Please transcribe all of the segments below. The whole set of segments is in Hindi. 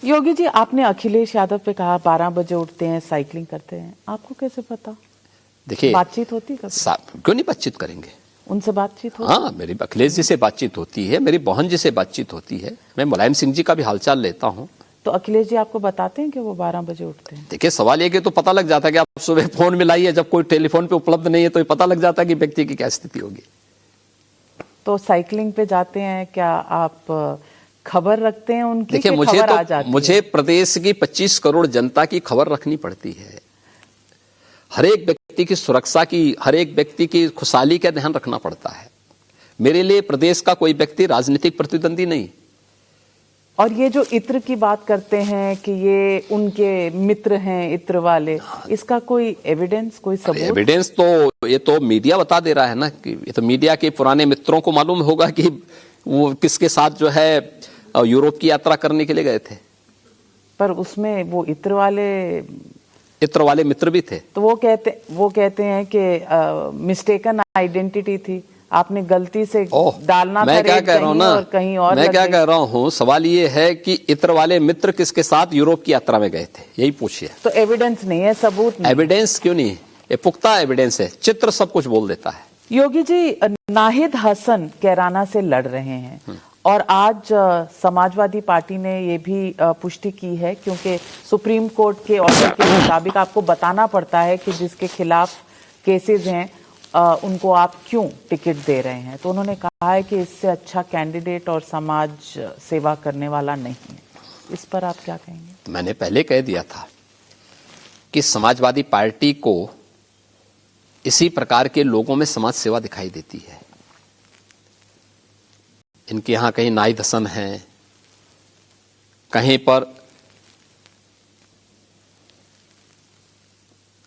योगी जी, आपने अखिलेश यादव पे कहा 12 बजे उठते हैं, साइकिलिंग करते हैं, आपको कैसे पता? देखिए, बातचीत होती कभी? क्यों नहीं बातचीत करेंगे? उनसे बातचीत होती? हाँ, मेरी अखिलेश जी से बातचीत होती है, मेरी बहन जी से बातचीत होती है, मैं मुलायम सिंह जी का भी हालचाल लेता हूँ। तो अखिलेश जी आपको बताते हैं कि वो 12 बजे उठते हैं? देखिए, सवाल ये कि तो पता लग जाता है कि आप सुबह फोन मिलाइए, जब कोई टेलीफोन पे उपलब्ध नहीं है तो ये पता लग जाता है कि व्यक्ति की क्या स्थिति होगी। तो साइकिलिंग पे जाते हैं, क्या आप खबर रखते हैं उनकी? देखिए, मुझे प्रदेश की 25 करोड़ जनता की खबर रखनी पड़ती है। हर एक व्यक्ति की सुरक्षा की, हर एक व्यक्ति की खुशहाली का ध्यान रखना पड़ता है। मेरे लिए प्रदेश का कोई व्यक्ति राजनीतिक प्रतिद्वंदी नहीं। और ये जो इत्र की बात करते हैं कि ये उनके मित्र हैं, इत्र वाले, इसका कोई एविडेंस, कोई सबूत? एविडेंस तो ये तो मीडिया बता दे रहा है ना, कि ये तो मीडिया के पुराने मित्रों को मालूम होगा कि वो किसके साथ जो है यूरोप की यात्रा करने के लिए गए थे। पर उसमें वो इत्र वाले मित्र भी थे। तो वो कहते हैं कि मिस्टेकन आइडेंटिटी थी, आपने गलती से डालना था। मैं क्या कह रहा हूं ना, कहीं और मैं क्या कह रहा हूं, सवाल ये है कि इत्र वाले मित्र किसके साथ यूरोप की यात्रा में गए थे, यही पूछिए। तो एविडेंस नहीं है, सबूत नहीं। एविडेंस क्यों नहीं? ये पुख्ता एविडेंस है, चित्र सब कुछ बोल देता है। योगी जी, नाहिद हसन कैराना से लड़ रहे हैं और आज समाजवादी पार्टी ने ये भी पुष्टि की है, क्योंकि सुप्रीम कोर्ट के ऑर्डर के मुताबिक आपको बताना पड़ता है कि जिसके खिलाफ केसेस हैं उनको आप क्यों टिकट दे रहे हैं। तो उन्होंने कहा है कि इससे अच्छा कैंडिडेट और समाज सेवा करने वाला नहीं है। इस पर आप क्या कहेंगे? मैंने पहले कह दिया था कि समाजवादी पार्टी को इसी प्रकार के लोगों में समाज सेवा दिखाई देती है। इनके यहां कहीं नाहिद हसन हैं, कहीं पर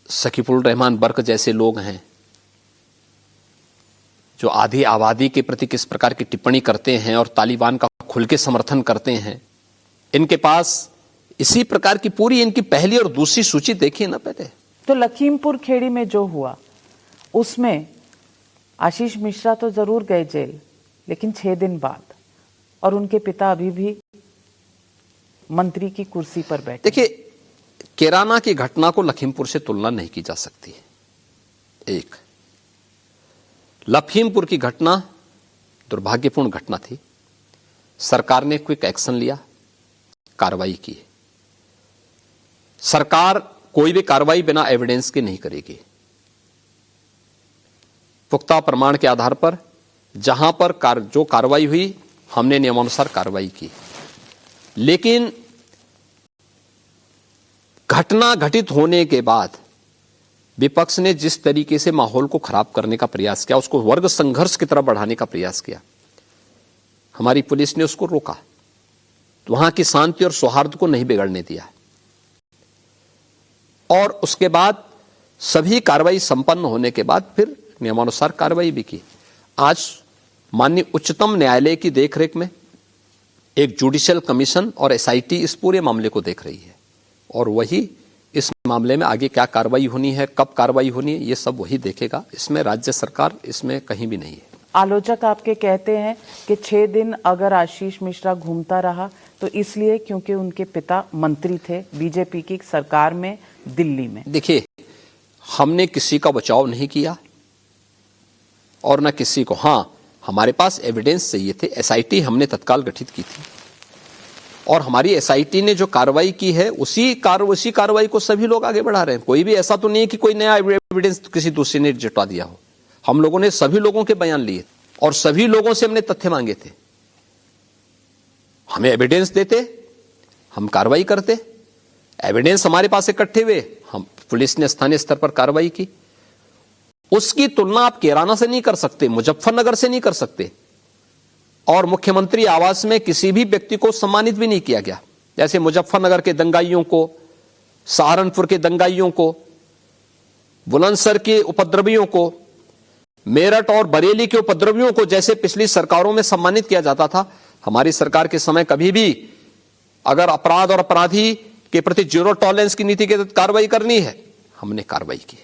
शकीफुल रहमान बर्क जैसे लोग हैं जो आधी आबादी के प्रति किस प्रकार की टिप्पणी करते हैं और तालिबान का खुल के समर्थन करते हैं। इनके पास इसी प्रकार की पूरी इनकी पहली और दूसरी सूची देखिए ना पहले। तो लखीमपुर खेड़ी में जो हुआ उसमें आशीष मिश्रा तो जरूर गए जेल, लेकिन 6 दिन बाद, और उनके पिता अभी भी मंत्री की कुर्सी पर बैठे। देखिए, कैराना की घटना को लखीमपुर से तुलना नहीं की जा सकती। एक लखीमपुर की घटना दुर्भाग्यपूर्ण घटना थी। सरकार ने क्विक एक्शन लिया, कार्रवाई की। सरकार कोई भी कार्रवाई बिना एविडेंस के नहीं करेगी। पुख्ता प्रमाण के आधार पर जहां पर जो कार्रवाई हुई, हमने नियमानुसार कार्रवाई की। लेकिन घटना घटित होने के बाद विपक्ष ने जिस तरीके से माहौल को खराब करने का प्रयास किया, उसको वर्ग संघर्ष की तरफ बढ़ाने का प्रयास किया, हमारी पुलिस ने उसको रोका, तो वहां की शांति और सौहार्द को नहीं बिगड़ने दिया। और उसके बाद सभी कार्रवाई संपन्न होने के बाद फिर नियमानुसार कार्रवाई भी की। आज माननीय उच्चतम न्यायालय की देखरेख में एक जुडिशियल कमीशन और एसआईटी इस पूरे मामले को देख रही है, और वही इस मामले में आगे क्या कार्रवाई होनी है, कब कार्रवाई होनी है, ये सब वही देखेगा। इसमें राज्य सरकार इसमें कहीं भी नहीं है। आलोचक आपके कहते हैं कि 6 दिन अगर आशीष मिश्रा घूमता रहा तो इसलिए क्योंकि उनके पिता मंत्री थे बीजेपी की सरकार में दिल्ली में। देखिए, हमने किसी का बचाव नहीं किया और न किसी को, हाँ, हमारे पास एविडेंस चाहिए थे। एसआईटी हमने तत्काल गठित की थी और हमारी एसआईटी ने जो कार्रवाई की है उसी कार्रवाई को सभी लोग आगे बढ़ा रहे हैं। कोई भी ऐसा तो नहीं है कि कोई नया एविडेंस किसी दूसरे ने जुटा दिया हो। हम लोगों ने सभी लोगों के बयान लिए और सभी लोगों से हमने तथ्य मांगे थे। हमें एविडेंस देते, हम कार्रवाई करते। एविडेंस हमारे पास इकट्ठे हुए, हम पुलिस ने स्थानीय स्तर पर कार्रवाई की। उसकी तुलना आप कैराना से नहीं कर सकते, मुजफ्फरनगर से नहीं कर सकते। और मुख्यमंत्री आवास में किसी भी व्यक्ति को सम्मानित भी नहीं किया गया। जैसे मुजफ्फरनगर के दंगाइयों को, सहारनपुर के दंगाइयों को, बुलंदशहर के उपद्रवियों को, मेरठ और बरेली के उपद्रवियों को जैसे पिछली सरकारों में सम्मानित किया जाता था, हमारी सरकार के समय कभी भी अगर अपराध और अपराधी के प्रति जीरो टॉलरेंस की नीति के तहत कार्रवाई करनी है, हमने कार्रवाई की।